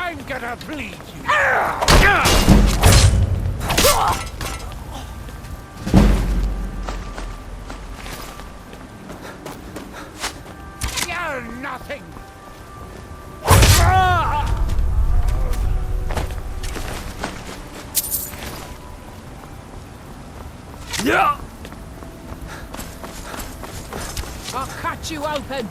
I'm gonna bleed you. You're nothing. I'll cut you open.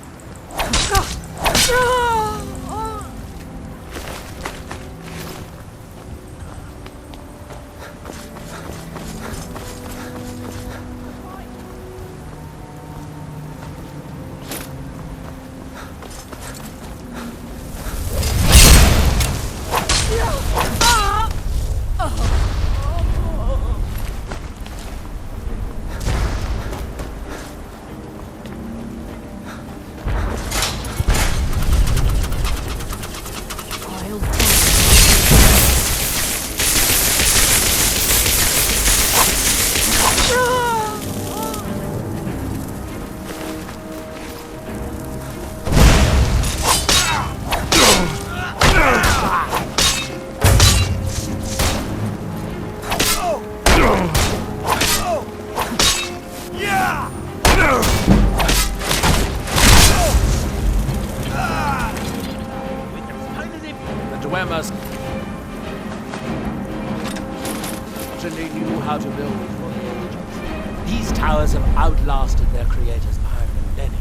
Certainly knew how to build for the ages. These towers have outlasted their creators by millennia.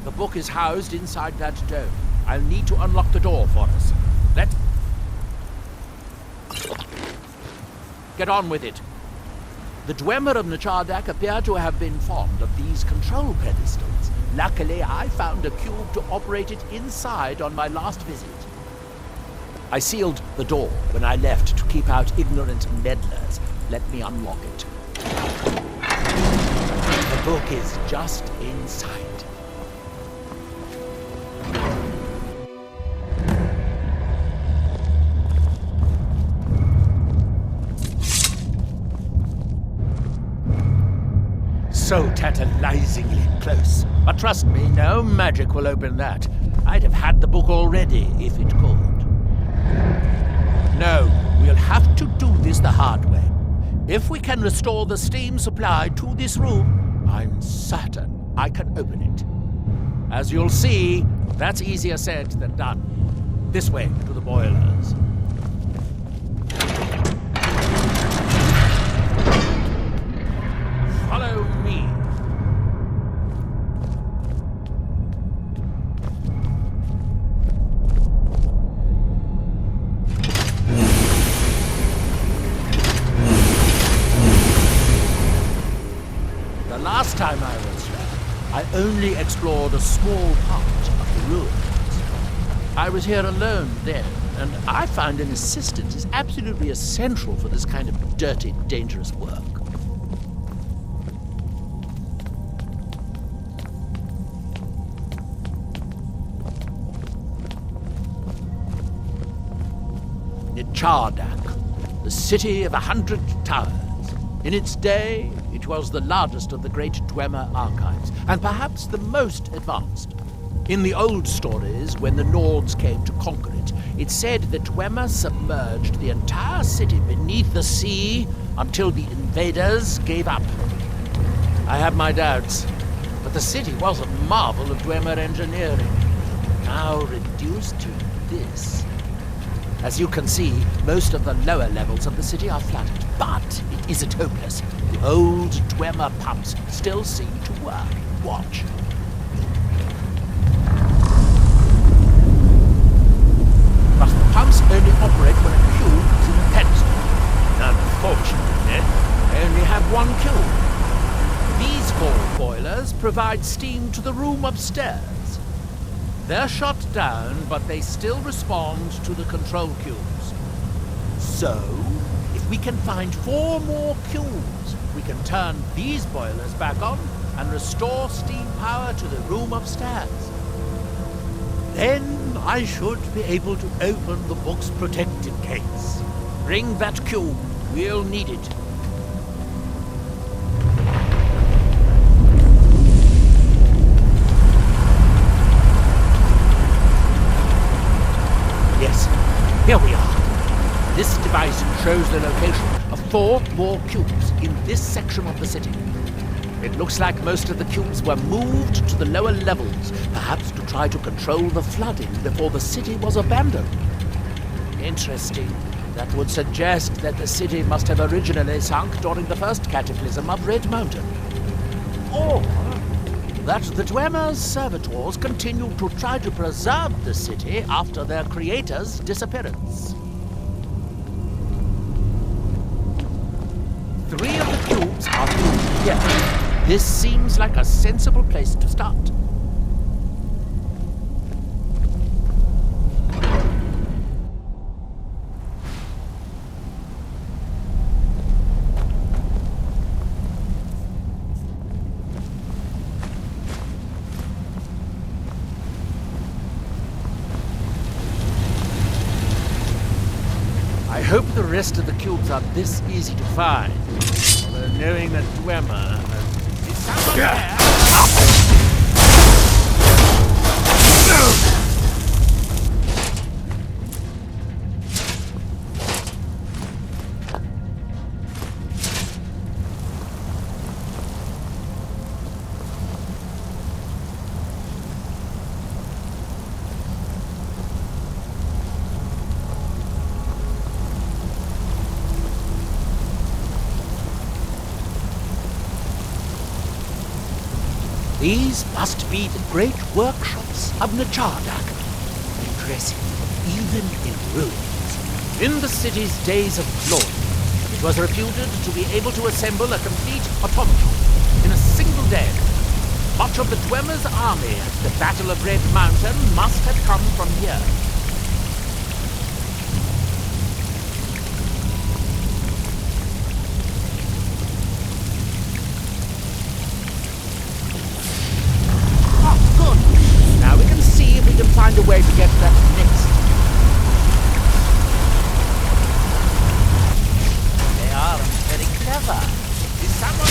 The book is housed inside that dome. I'll need to unlock the door for us. Let's get on with it. The Dwemer of Nachardak appear to have been fond of these control pedestals. Luckily, I found a cube to operate it inside on my last visit. I sealed the door when I left to keep out ignorant meddlers. Let me unlock it. The book is just inside. So tantalizingly close. But trust me, no magic will open that. I'd have had the book already if it could. No, we'll have to do this the hard way. If we can restore the steam supply to this room, I'm certain I can open it. As you'll see, that's easier said than done. This way to the boilers. Follow me. The last time I was here, I only explored a small part of the ruins. I was here alone then, and I found an assistant is absolutely essential for this kind of dirty, dangerous work. Nachardak, the city of 100 towers. In its day, it was the largest of the great Dwemer archives, and perhaps the most advanced. In the old stories, when the Nords came to conquer it, it's said that Dwemer submerged the entire city beneath the sea until the invaders gave up. I have my doubts, but the city was a marvel of Dwemer engineering, now reduced to this. As you can see, most of the lower levels of the city are flooded, but it isn't hopeless. The old Dwemer pumps still seem to work. Watch. But the pumps only operate when a cube is in a pedestal. Unfortunately, they only have one cube. These 4 boilers provide steam to the room upstairs. They're shut down, but they still respond to the control cubes. So, if we can find 4 more cubes, we can turn these boilers back on and restore steam power to the room upstairs. Then I should be able to open the book's protective case. Bring that cube. We'll need it. Yes, This device shows the location of 4 more cubes in this section of the city. It looks like most of the cubes were moved to the lower levels, perhaps to try to control the flooding before the city was abandoned. Interesting. That would suggest that the city must have originally sunk during the first cataclysm of Red Mountain. Or that the Dwemer's servitors continued to try to preserve the city after their creator's disappearance. 3 of the cubes are moved here. This seems like a sensible place to start. I hope the rest of the cubes are this easy to find. Although knowing that Dwemer is someone there. These must be the great workshops of Nachardak. Impressive, even in ruins. In the city's days of glory, it was reputed to be able to assemble a complete automaton in a single day. Much of the Dwemer's army at the Battle of Red Mountain must have come from here. Find a way to get that next. They are very clever. Is someone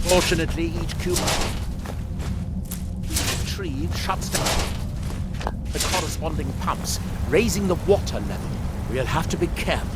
Fortunately, each cube retrieved shuts down. the corresponding pumps, raising the water level. We'll have to be careful.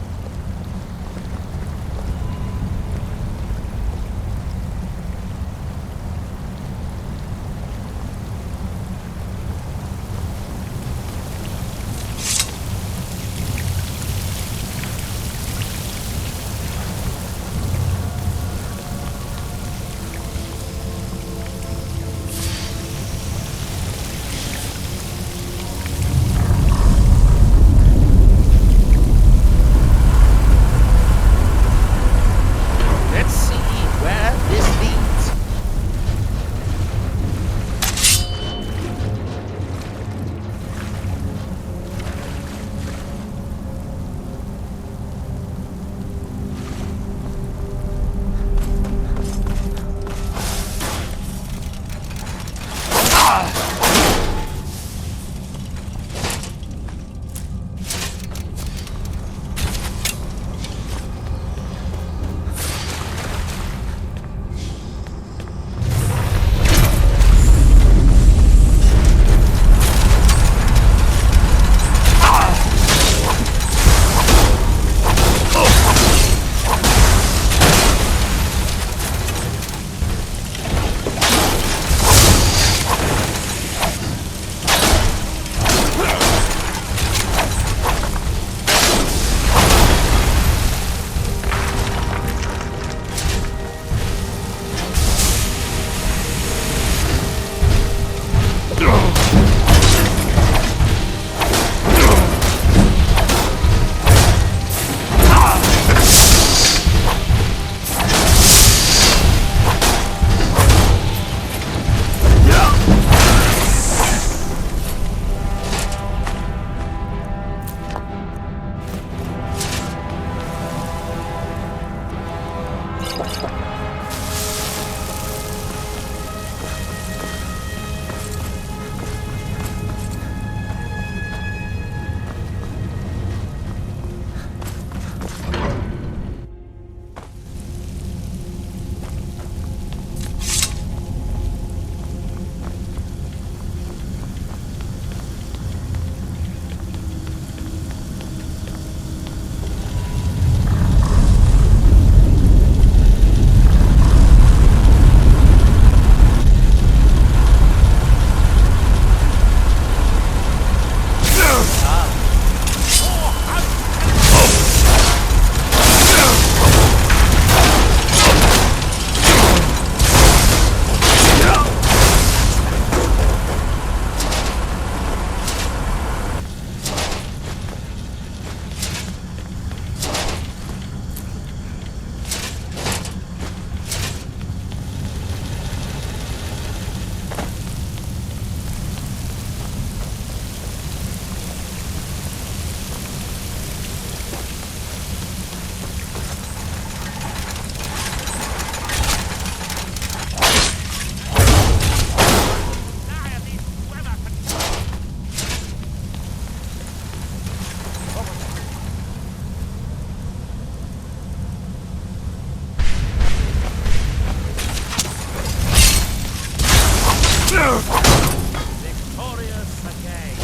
Victorious again.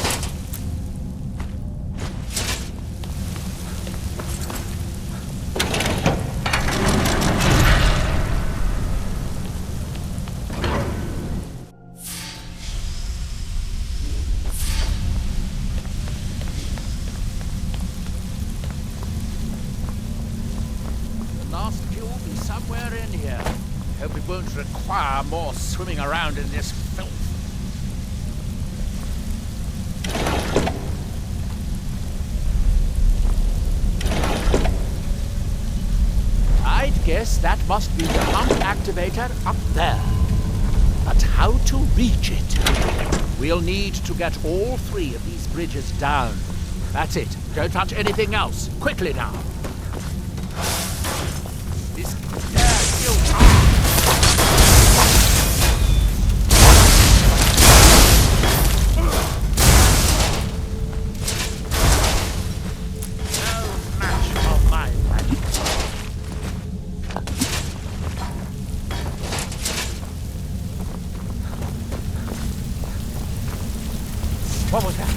The last few will be somewhere in here. Hope it won't require more swimming around in this filth. I'd guess that must be the pump activator up there. But how to reach it? We'll need to get all three of these bridges down. That's it. Don't touch anything else. Quickly now. This What was that?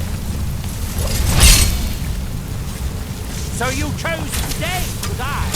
So you chose today to die?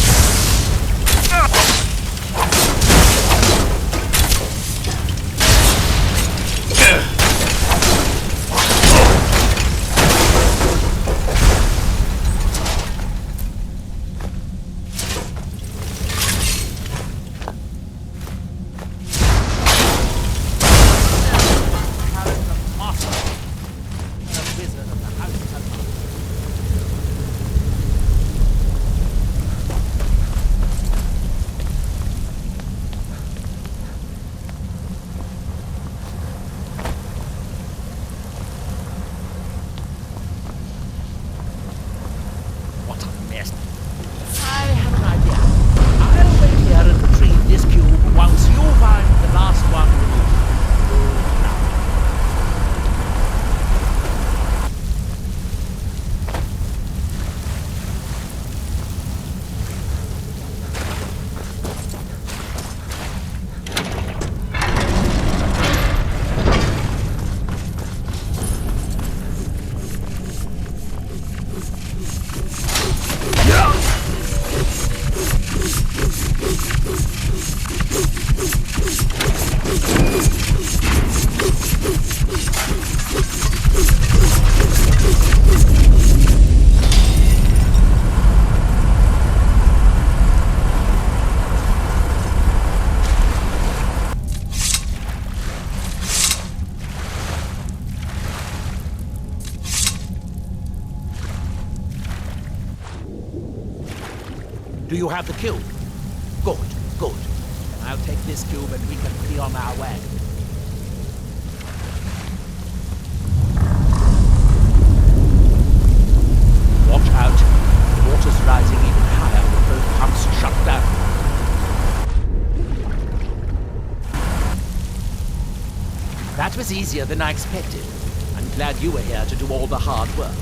Do you have the cube? Good, good. I'll take this cube and we can be on our way. Watch out. The water's rising even higher with both pumps shut down. That was easier than I expected. I'm glad you were here to do all the hard work.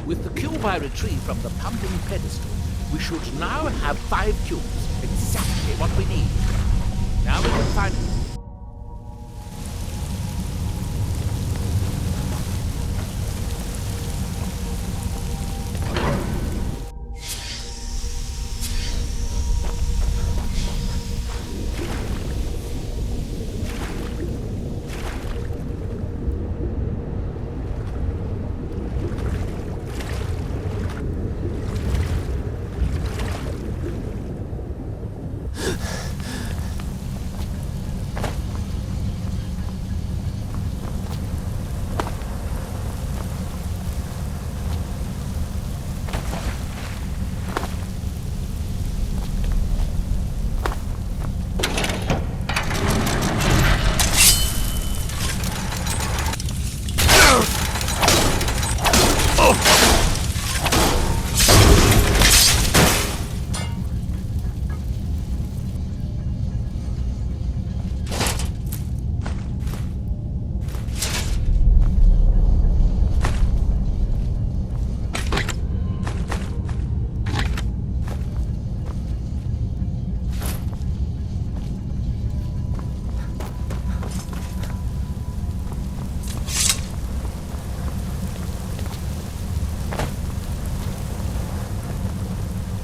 With the cube I retrieved from the pumping pedestal, we should now have 5 cubes, exactly what we need. Now we can find...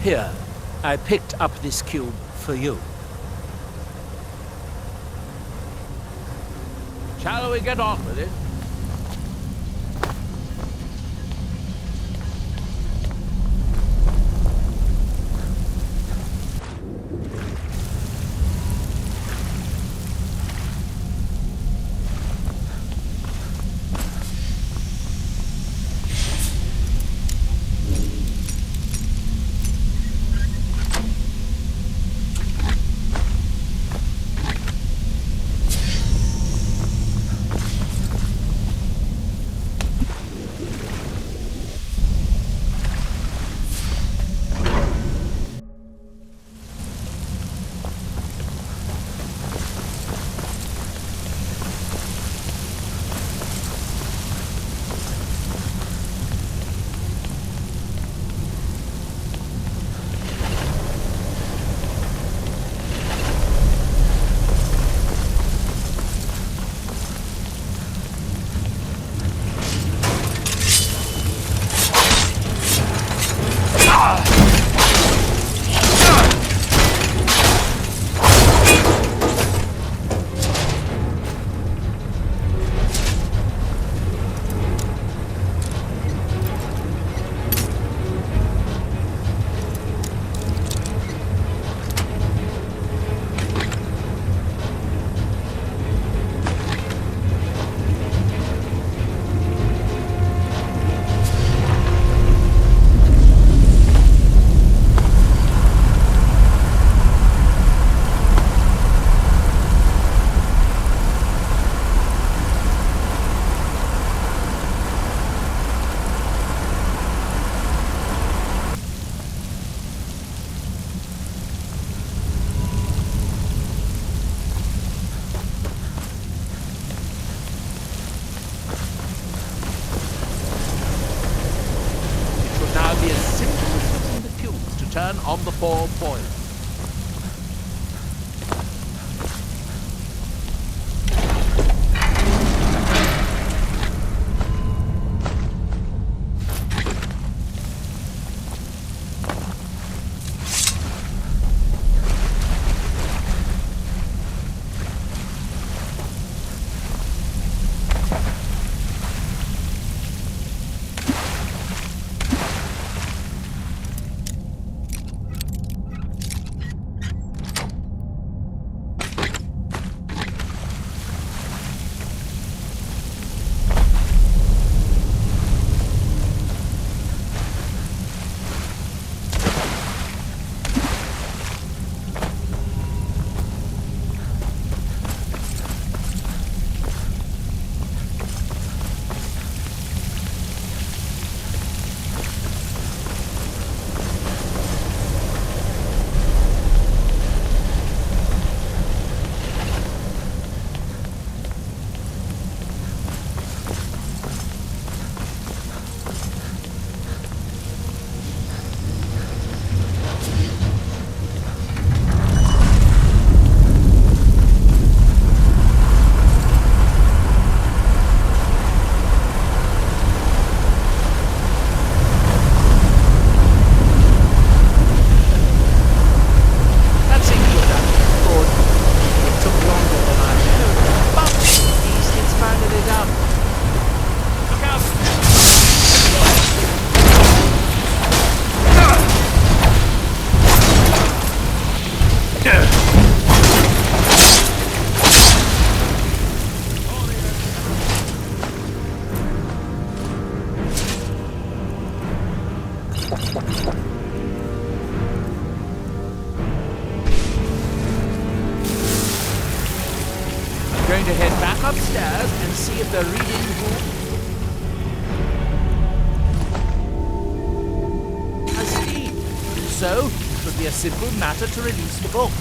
Here, I picked up this cube for you. Shall we get on with it? for boiling. Going to head back upstairs and see if the reading has steam. So, it would be a simple matter to release the book.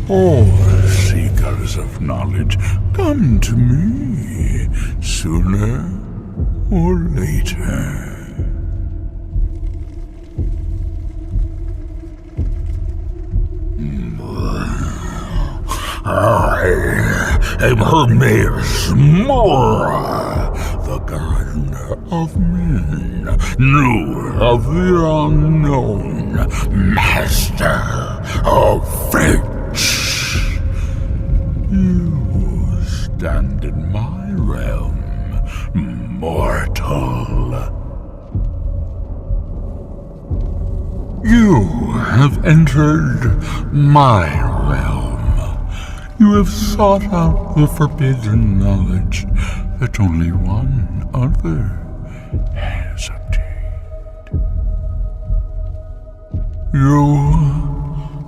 All seekers of knowledge come to me sooner or later. I am Hermes Mora, the gardener of men, knower of the unknown, master of fate. You stand in my realm, mortal. You have entered my realm. You have sought out the forbidden knowledge that only one other has obtained. You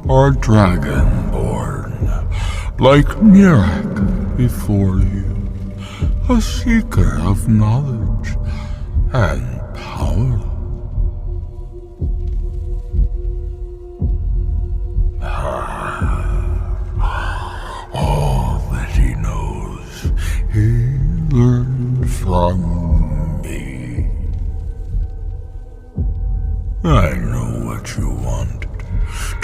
are dragonborn, like Mirak before you, a seeker of knowledge and power. All that he knows, he learned from me. I know what you want.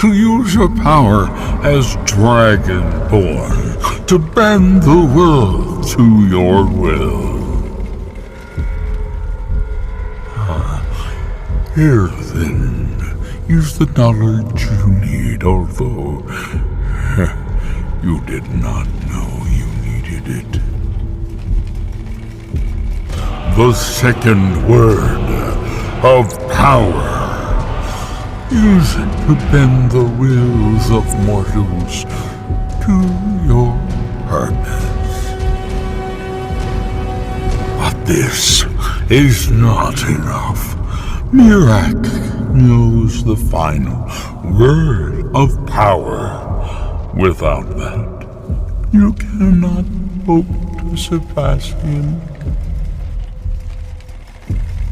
To use your power as Dragonborn, to bend the world to your will. Here then is the knowledge you need, although you did not know you needed it. The second word of power. Use it to bend the wills of mortals to your purpose. But this is not enough. Mirak knows the final word of power. Without that, you cannot hope to surpass him.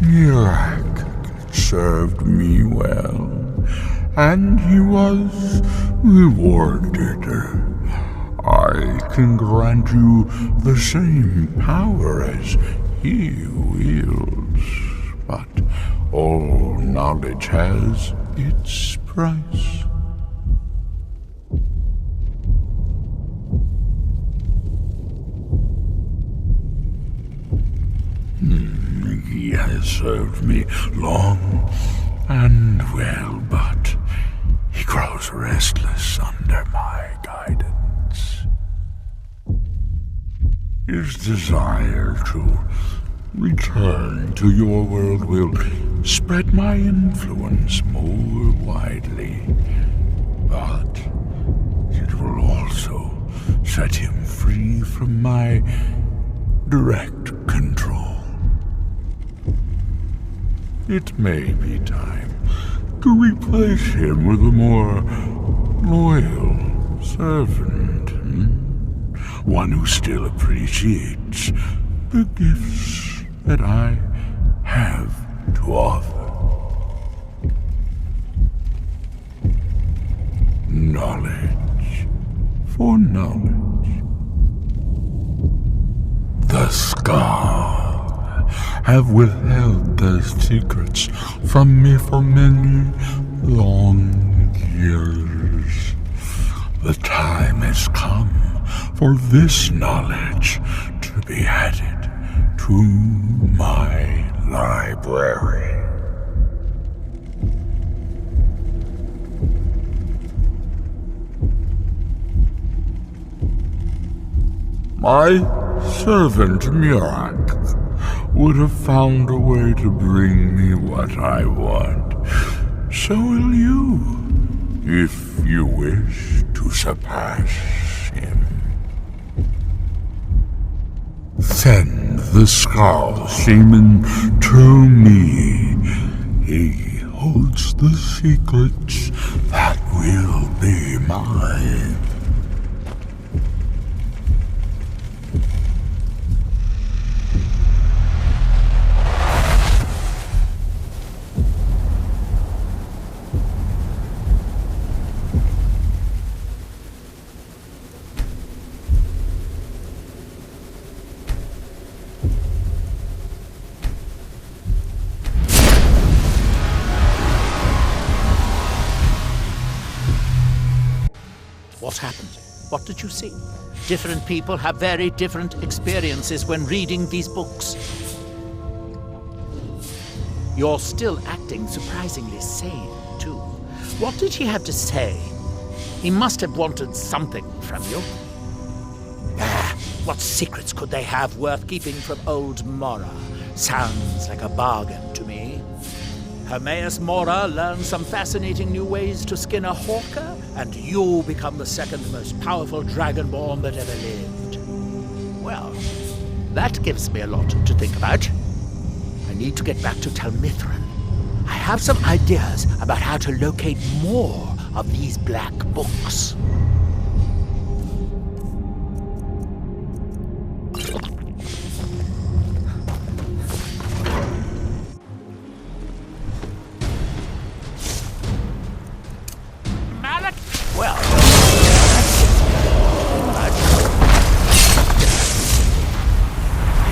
Mirak served me well, and he was rewarded. I can grant you the same power as he wields, but all knowledge has its price. He has served me long and well, but he grows restless under my guidance. His desire to return to your world will spread my influence more widely, but it will also set him free from my direct control. It may be time to replace him with a more loyal servant. One who still appreciates the gifts that I have to offer. Knowledge for knowledge. The Scar have withheld their secrets from me for many long years. The time has come for this knowledge to be added to my library. My servant Murak would have found a way to bring me what I want. So will you, if you wish to surpass him. Send the Skull Shaman to me. He holds the secrets that will be mine. What happened? What did you see? Different people have very different experiences when reading these books. You're still acting surprisingly sane, too. What did he have to say? He must have wanted something from you. What secrets could they have worth keeping from old Mora? Sounds like a bargain to me. Hermaeus Mora learns some fascinating new ways to skin a hawker, and you become the second most powerful dragonborn that ever lived. Well, that gives me a lot to think about. I need to get back to Telmithran. I have some ideas about how to locate more of these black books. Well, I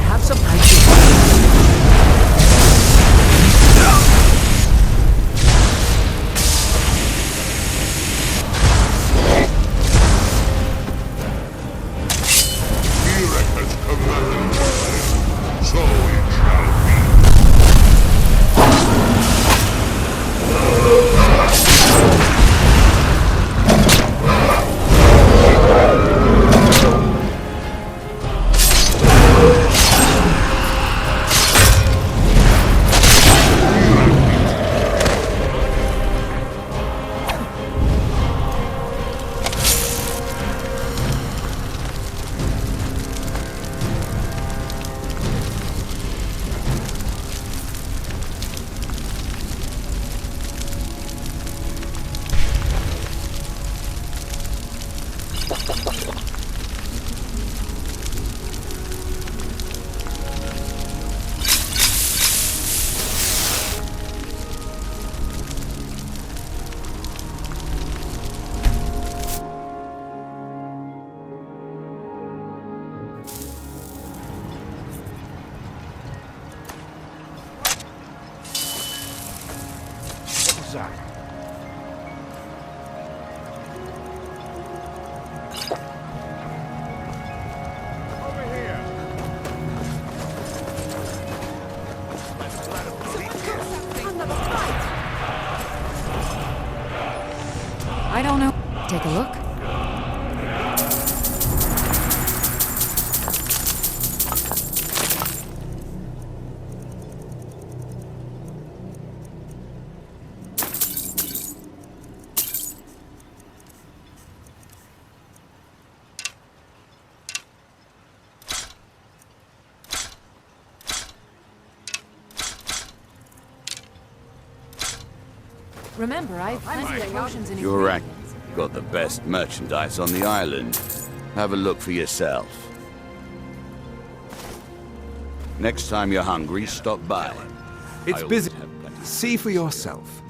have some ideas. I don't know. Take a look. Remember, I've plenty of potions in You're right. Got the best merchandise on the island. Have a look for yourself. Next time you're hungry, stop by. It's I always busy. have plenty. See for yourself.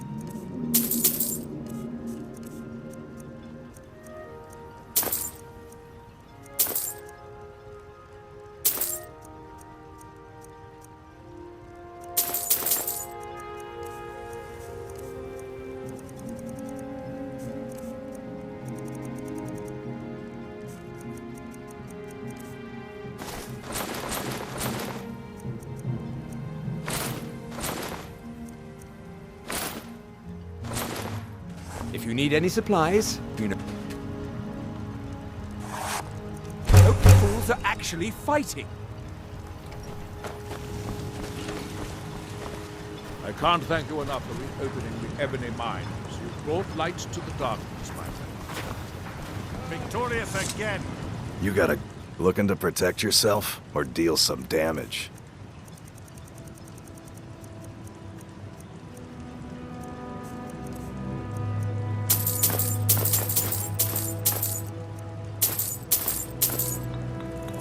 If you need any supplies, you know. Hope the fools are actually fighting. I can't thank you enough for reopening the ebony mines. You've brought light to the darkness, my friend. Victorious again. You gotta looking to protect yourself or deal some damage.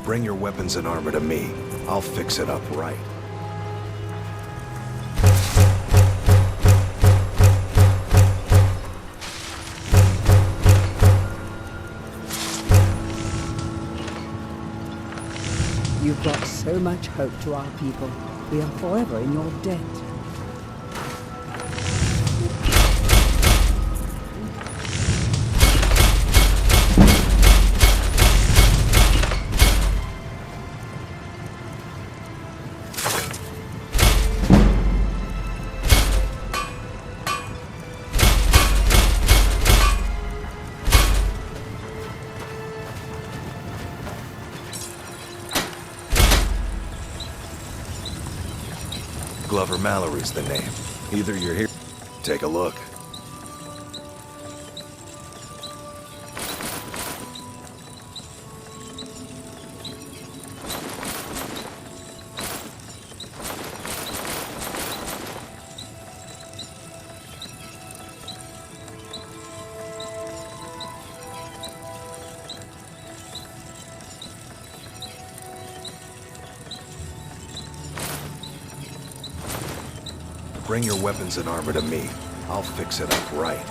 Bring your weapons and armor to me. I'll fix it up right. You've brought so much hope to our people. We are forever in your debt. Glover Mallory's the name. Either you're here, take a look. Bring your weapons and armor to me. I'll fix it up right.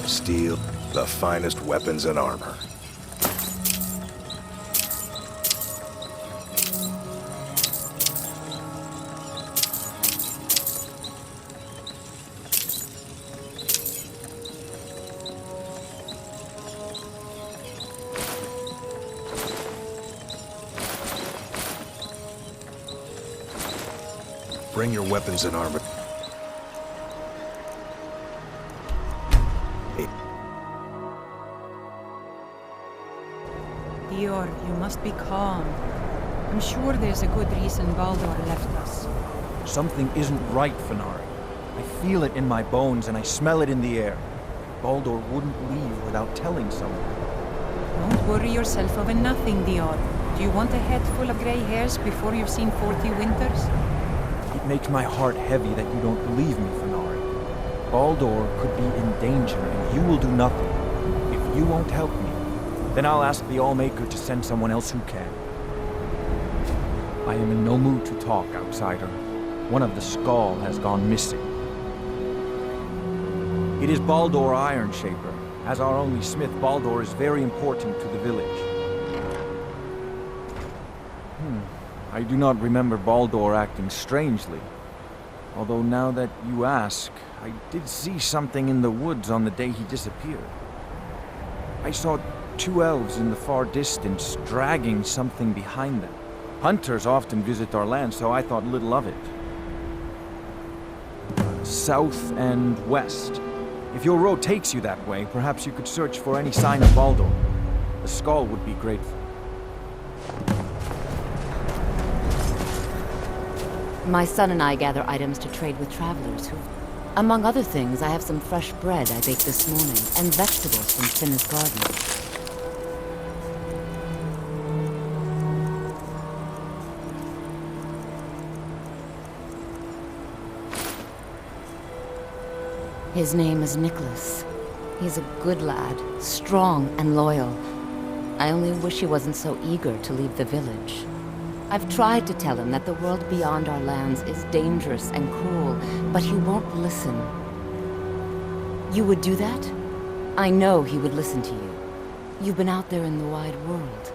Steel, the finest weapons and armor. Bring your weapons and armor. Dior, you must be calm. I'm sure there's a good reason Baldur left us. Something isn't right, Fenari. I feel it in my bones and I smell it in the air. Baldur wouldn't leave without telling someone. Don't worry yourself over nothing, Dior. Do you want a head full of grey hairs before you've seen 40 winters? It makes my heart heavy that you don't believe me, Fenari. Baldur could be in danger and you will do nothing. If you won't help me, then I'll ask the Allmaker to send someone else who can. I am in no mood to talk, outsider. One of the Skull has gone missing. It is Baldur Ironshaper. As our only smith, Baldur is very important to the village. I do not remember Baldur acting strangely. Although now that you ask, I did see something in the woods on the day he disappeared. I saw two elves in the far distance dragging something behind them. Hunters often visit our land, so I thought little of it. South and west. If your road takes you that way, perhaps you could search for any sign of Baldur. The skull would be grateful. My son and I gather items to trade with travelers who... Among other things, I have some fresh bread I baked this morning, and vegetables from Finna's garden. His name is Nicholas. He's a good lad, strong and loyal. I only wish he wasn't so eager to leave the village. I've tried to tell him that the world beyond our lands is dangerous and cruel, but he won't listen. You would do that? I know he would listen to you. You've been out there in the wide world.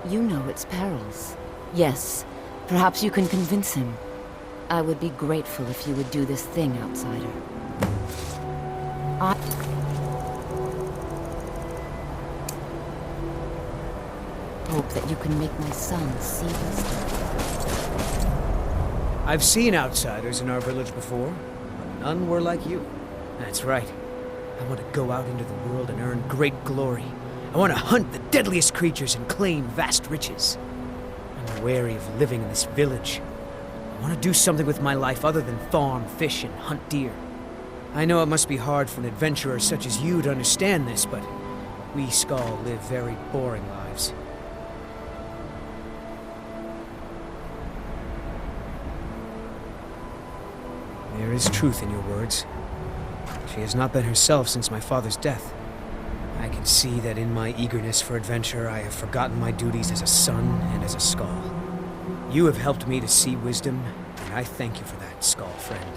You know its perils. Yes, perhaps you can convince him. I would be grateful if you would do this thing, outsider. I hope that you can make my son see wisdom. I've seen outsiders in our village before, but none were like you. That's right. I want to go out into the world and earn great glory. I want to hunt the deadliest creatures and claim vast riches. I'm wary of living in this village. I want to do something with my life other than farm, fish, and hunt deer. I know it must be hard for an adventurer such as you to understand this, but we Skald live very boring lives. There is truth in your words. She has not been herself since my father's death. I can see that in my eagerness for adventure, I have forgotten my duties as a son and as a Skald. You have helped me to see wisdom, and I thank you for that, Skald friend.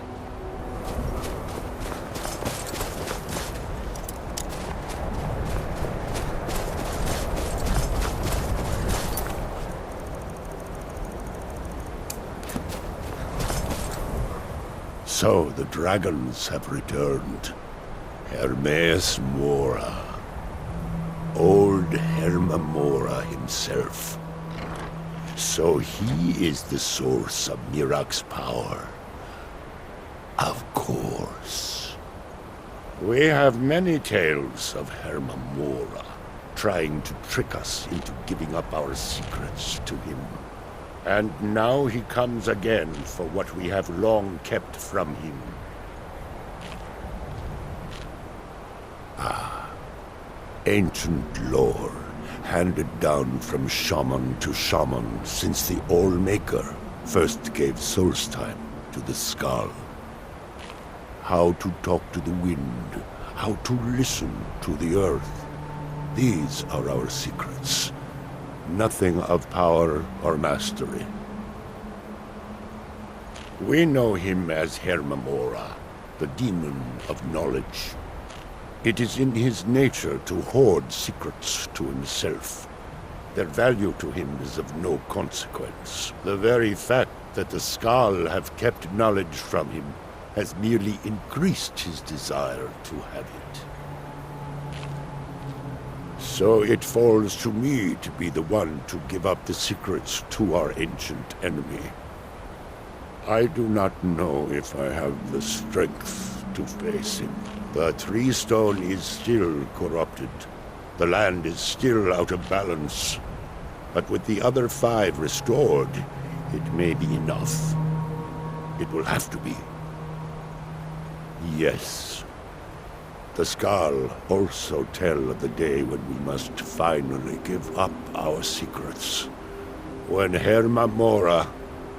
So the dragons have returned. Hermaeus Mora. Old Herma himself. So he is the source of Mirak's power. Of course. We have many tales of Herma trying to trick us into giving up our secrets to him. And now he comes again for what we have long kept from him. Ancient lore, handed down from shaman to shaman since the All-Maker first gave Solstheim to the Skald. How to talk to the wind, how to listen to the earth. These are our secrets. Nothing of power or mastery. We know him as Herma, the demon of knowledge. It is in his nature to hoard secrets to himself. Their value to him is of no consequence. The very fact that the Skald have kept knowledge from him has merely increased his desire to have it. So it falls to me to be the one to give up the secrets to our ancient enemy. I do not know if I have the strength to face him. The Tree Stone is still corrupted. The land is still out of balance. But with the other 5 restored, it may be enough. It will have to be. Yes. The Skald also tell of the day when we must finally give up our secrets. When Herma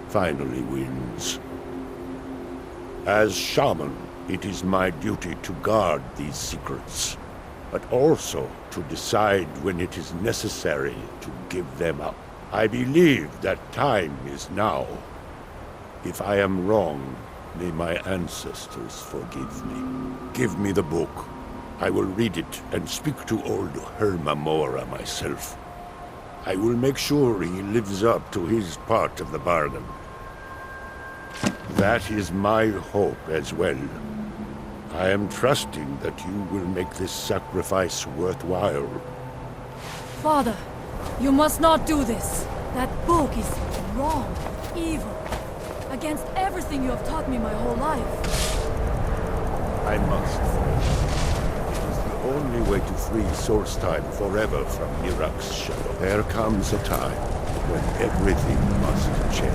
finally wins. As shaman, it is my duty to guard these secrets, but also to decide when it is necessary to give them up. I believe that time is now. If I am wrong, may my ancestors forgive me. Give me the book. I will read it and speak to old Herma myself. I will make sure he lives up to his part of the bargain. That is my hope as well. I am trusting that you will make this sacrifice worthwhile. Father, you must not do this. That book is wrong, evil, against everything you have taught me my whole life. I must. It is the only way to free Source Time forever from Mirak's shadow. There comes a time when everything must change.